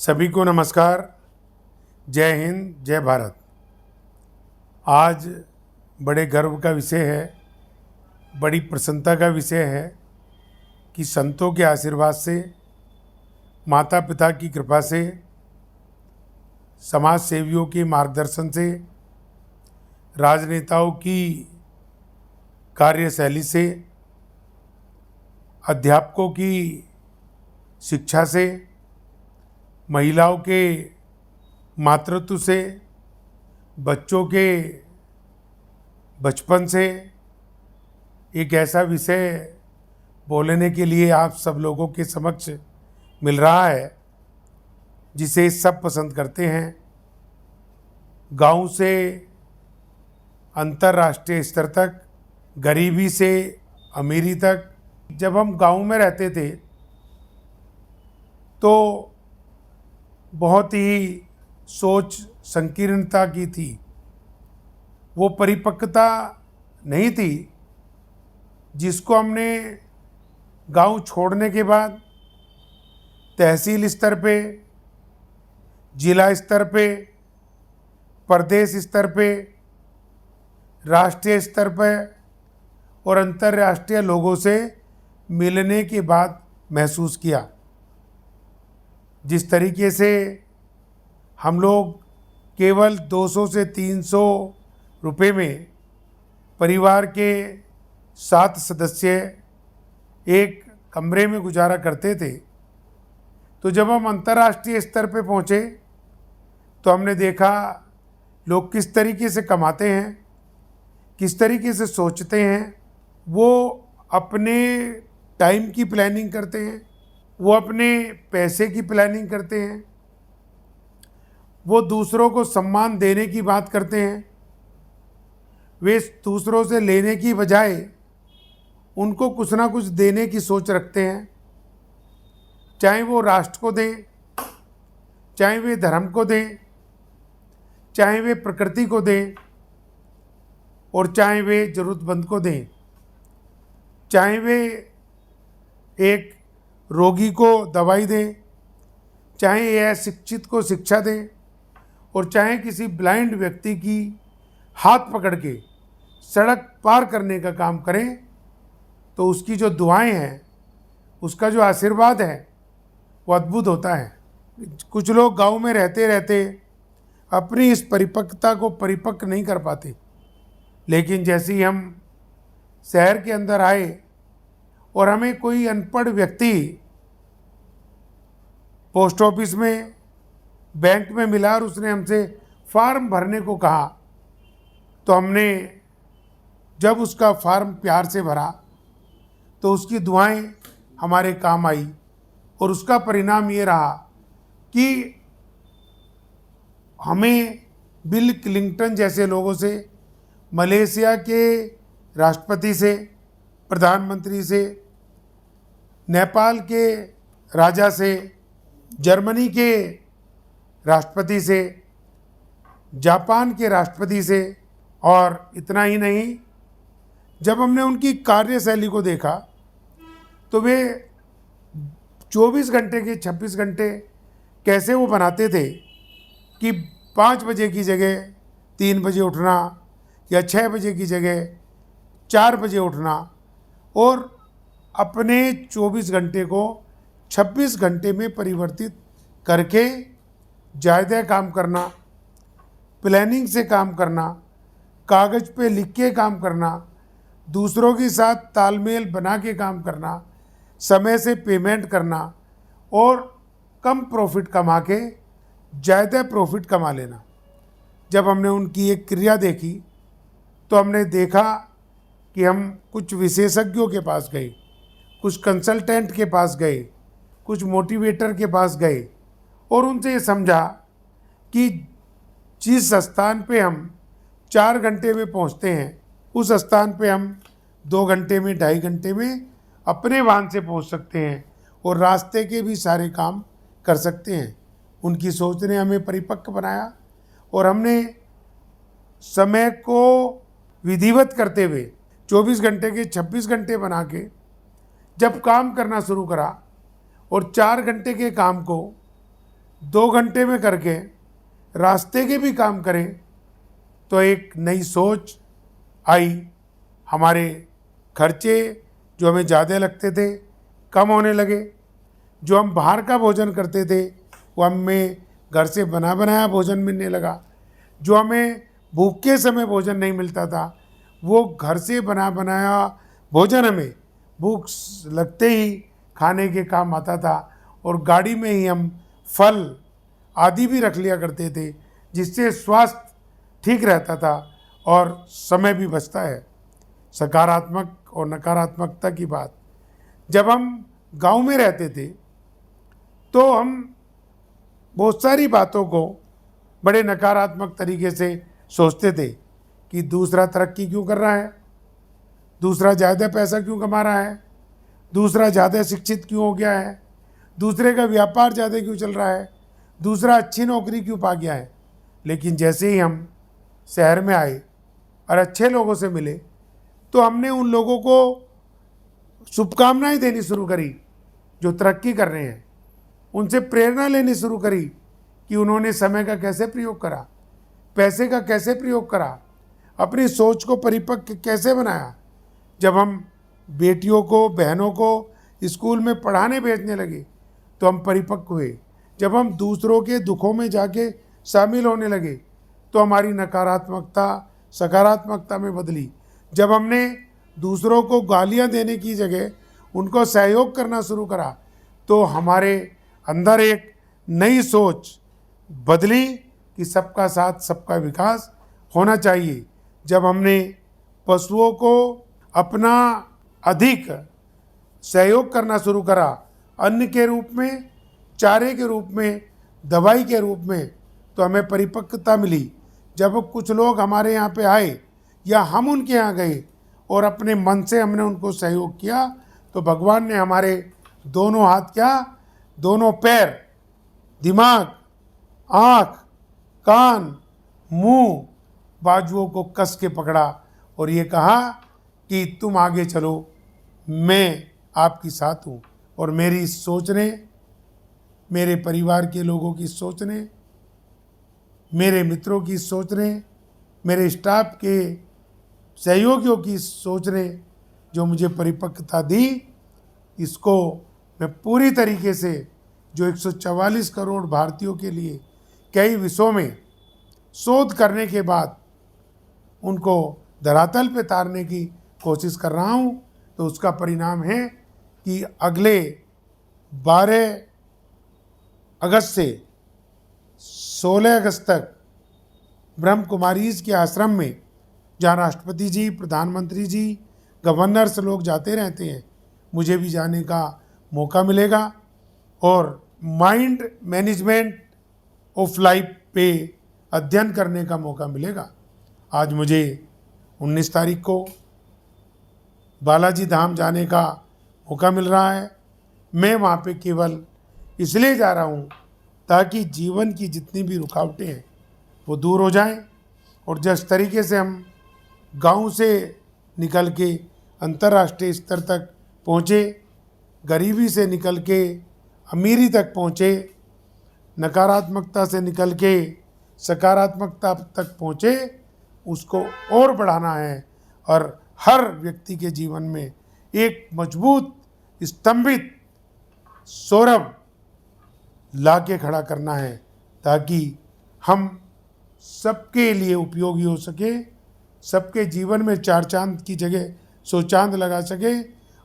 सभी को नमस्कार। जय हिंद, जय भारत। आज बड़े गर्व का विषय है, बड़ी प्रसन्नता का विषय है कि संतों के आशीर्वाद से, माता पिता की कृपा से, समाज सेवियों के मार्गदर्शन से, राजनेताओं की कार्यशैली से, अध्यापकों की शिक्षा से, महिलाओं के मातृत्व से, बच्चों के बचपन से एक ऐसा विषय बोलने के लिए आप सब लोगों के समक्ष मिल रहा है जिसे सब पसंद करते हैं। गांव से अंतर्राष्ट्रीय स्तर तक, गरीबी से अमीरी तक। जब हम गांव में रहते थे तो बहुत ही सोच संकीर्णता की थी, वो परिपक्वता नहीं थी जिसको हमने गांव छोड़ने के बाद तहसील स्तर पे, जिला स्तर पे, प्रदेश स्तर पे, राष्ट्रीय स्तर पे और अंतर्राष्ट्रीय लोगों से मिलने के बाद महसूस किया। जिस तरीके से हम लोग केवल 200 से 300 रुपए में परिवार के 7 सदस्य एक कमरे में गुजारा करते थे, तो जब हम अंतर्राष्ट्रीय स्तर पे पहुँचे तो हमने देखा लोग किस तरीके से कमाते हैं, किस तरीके से सोचते हैं। वो अपने टाइम की प्लानिंग करते हैं, वो अपने पैसे की प्लानिंग करते हैं, वो दूसरों को सम्मान देने की बात करते हैं। वे दूसरों से लेने की बजाय उनको कुछ ना कुछ देने की सोच रखते हैं, चाहे वो राष्ट्र को दें, चाहे वे धर्म को दें, चाहे वे प्रकृति को दें और चाहे वे ज़रूरतमंद को दें, चाहे वे एक रोगी को दवाई दें, चाहे अशिक्षित को शिक्षा दें और चाहे किसी ब्लाइंड व्यक्ति की हाथ पकड़ के सड़क पार करने का काम करें, तो उसकी जो दुआएं हैं, उसका जो आशीर्वाद है वो अद्भुत होता है। कुछ लोग गांव में रहते रहते अपनी इस परिपक्वता को परिपक्व नहीं कर पाते, लेकिन जैसे ही हम शहर के अंदर आए और हमें कोई अनपढ़ व्यक्ति पोस्ट ऑफिस में, बैंक में मिला और उसने हमसे फॉर्म भरने को कहा, तो हमने जब उसका फॉर्म प्यार से भरा तो उसकी दुआएं हमारे काम आई और उसका परिणाम ये रहा कि हमें बिल क्लिंटन जैसे लोगों से, मलेशिया के राष्ट्रपति से, प्रधानमंत्री से, नेपाल के राजा से, जर्मनी के राष्ट्रपति से, जापान के राष्ट्रपति से, और इतना ही नहीं, जब हमने उनकी कार्यशैली को देखा तो वे 24 घंटे के 26 घंटे कैसे वो बनाते थे कि 5 बजे की जगह 3 बजे उठना या 6 बजे की जगह 4 बजे उठना और अपने 24 घंटे को 26 घंटे में परिवर्तित करके ज़्यादा काम करना, प्लानिंग से काम करना, कागज़ पे लिख के काम करना, दूसरों के साथ तालमेल बना के काम करना, समय से पेमेंट करना और कम प्रॉफिट कमा के ज़्यादा प्रॉफिट कमा लेना। जब हमने उनकी एक क्रिया देखी तो हमने देखा कि हम कुछ विशेषज्ञों के पास गए, कुछ कंसल्टेंट के पास गए, कुछ मोटिवेटर के पास गए और उनसे ये समझा कि जिस स्थान पे हम 4 घंटे में पहुंचते हैं, उस स्थान पे हम 2 घंटे में, 2.5 घंटे में अपने वाहन से पहुंच सकते हैं और रास्ते के भी सारे काम कर सकते हैं। उनकी सोच ने हमें परिपक्व बनाया और हमने समय को विधिवत करते हुए 24 घंटे के 26 घंटे बना के जब काम करना शुरू करा और 4 घंटे के काम को 2 घंटे में करके रास्ते के भी काम करें तो एक नई सोच आई। हमारे खर्चे जो हमें ज़्यादा लगते थे कम होने लगे। जो हम बाहर का भोजन करते थे वो हमें घर से बना बनाया भोजन मिलने लगा। जो हमें भूख के समय भोजन नहीं मिलता था वो घर से बना बनाया भोजन हमें भूख लगते ही खाने के काम आता था। और गाड़ी में ही हम फल आदि भी रख लिया करते थे जिससे स्वास्थ्य ठीक रहता था और समय भी बचता है। सकारात्मक और नकारात्मकता की बात, जब हम गांव में रहते थे तो हम बहुत सारी बातों को बड़े नकारात्मक तरीके से सोचते थे कि दूसरा तरक्की क्यों कर रहा है, दूसरा ज़्यादा पैसा क्यों कमा रहा है, दूसरा ज़्यादा शिक्षित क्यों हो गया है, दूसरे का व्यापार ज़्यादा क्यों चल रहा है, दूसरा अच्छी नौकरी क्यों पा गया है। लेकिन जैसे ही हम शहर में आए और अच्छे लोगों से मिले तो हमने उन लोगों को शुभकामनाएं देनी शुरू करी जो तरक्की कर रहे हैं। उनसे प्रेरणा लेनी शुरू करी कि उन्होंने समय का कैसे प्रयोग करा, पैसे का कैसे प्रयोग करा, अपनी सोच को परिपक्व कैसे बनाया। जब हम बेटियों को बहनों को स्कूल में पढ़ाने भेजने लगे तो हम परिपक्व हुए। जब हम दूसरों के दुखों में जाके शामिल होने लगे तो हमारी नकारात्मकता सकारात्मकता में बदली। जब हमने दूसरों को गालियां देने की जगह उनको सहयोग करना शुरू करा तो हमारे अंदर एक नई सोच बदली कि सबका साथ सबका विकास होना चाहिए। जब हमने पशुओं को अपना अधिक सहयोग करना शुरू करा, अन्न के रूप में, चारे के रूप में, दवाई के रूप में, तो हमें परिपक्वता मिली। जब कुछ लोग हमारे यहाँ पे आए या हम उनके यहाँ गए और अपने मन से हमने उनको सहयोग किया तो भगवान ने हमारे दोनों हाथ क्या, दोनों पैर, दिमाग, आँख, कान, मुंह, बाजुओं को कस के पकड़ा और ये कहा कि तुम आगे चलो, मैं आपके साथ हूँ। और मेरी इस सोच ने, मेरे परिवार के लोगों की सोच ने, मेरे मित्रों की सोच ने, मेरे स्टाफ के सहयोगियों की सोच ने जो मुझे परिपक्वता दी, इसको मैं पूरी तरीके से जो 144 करोड़ भारतीयों के लिए कई विषयों में शोध करने के बाद उनको धरातल पे उतारने की कोशिश कर रहा हूँ, तो उसका परिणाम है कि अगले 12 अगस्त से 16 अगस्त तक ब्रह्म कुमारीज के आश्रम में, जहाँ राष्ट्रपति जी, प्रधानमंत्री जी, गवर्नर्स लोग जाते रहते हैं, मुझे भी जाने का मौका मिलेगा और माइंड मैनेजमेंट ऑफ लाइफ पे अध्ययन करने का मौका मिलेगा। आज मुझे 19 तारीख को बालाजी धाम जाने का मौका मिल रहा है। मैं वहाँ पे केवल इसलिए जा रहा हूँ ताकि जीवन की जितनी भी रुकावटें हैं वो दूर हो जाएं। और जिस तरीके से हम गांव से निकल के अंतर्राष्ट्रीय स्तर तक पहुँचे, गरीबी से निकल के अमीरी तक पहुँचे, नकारात्मकता से निकल के सकारात्मकता तक पहुँचे, उसको और बढ़ाना है और हर व्यक्ति के जीवन में एक मजबूत स्तंभित सौरभ ला के खड़ा करना है ताकि हम सबके लिए उपयोगी हो सके, सबके जीवन में 4 चांद की जगह 100 चांद लगा सके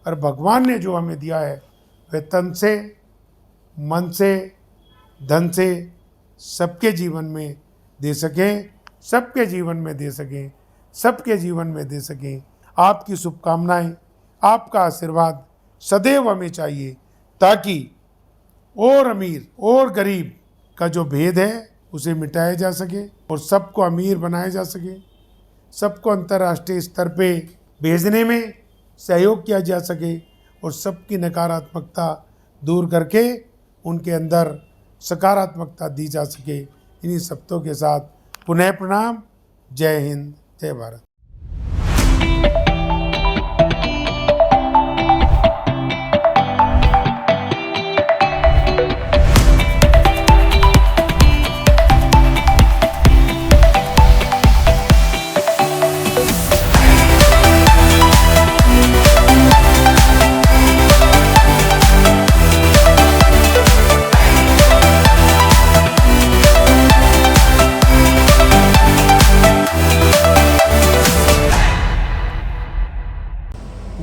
और भगवान ने जो हमें दिया है वह तन से, मन से, धन से सबके जीवन में दे सकें, सबके जीवन में दे सकें, सबके जीवन में दे सकें। आपकी शुभकामनाएं, आपका आशीर्वाद सदैव हमें चाहिए ताकि और अमीर और गरीब का जो भेद है उसे मिटाया जा सके और सबको अमीर बनाया जा सके, सबको अंतर्राष्ट्रीय स्तर पे भेजने में सहयोग किया जा सके और सबकी नकारात्मकता दूर करके उनके अंदर सकारात्मकता दी जा सके। इन्हीं शब्दों के साथ पुनः प्रणाम। जय हिंद, जय भारत।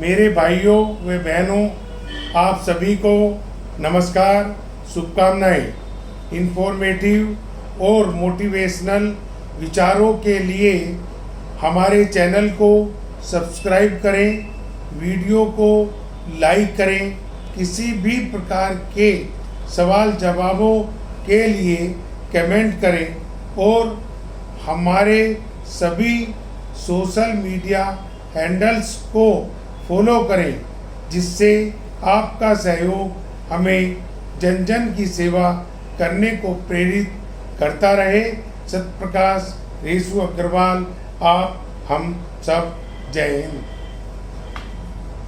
मेरे भाइयों व बहनों, आप सभी को नमस्कार, शुभकामनाएं। इंफॉर्मेटिव और मोटिवेशनल विचारों के लिए हमारे चैनल को सब्सक्राइब करें, वीडियो को लाइक करें। किसी भी प्रकार के सवाल जवाबों के लिए कमेंट करें और हमारे सभी सोशल मीडिया हैंडल्स को फॉलो करें, जिससे आपका सहयोग हमें जन जन की सेवा करने को प्रेरित करता रहे। सत्यप्रकाश रेसु अग्रवाल, आप हम सब, जय हिंद।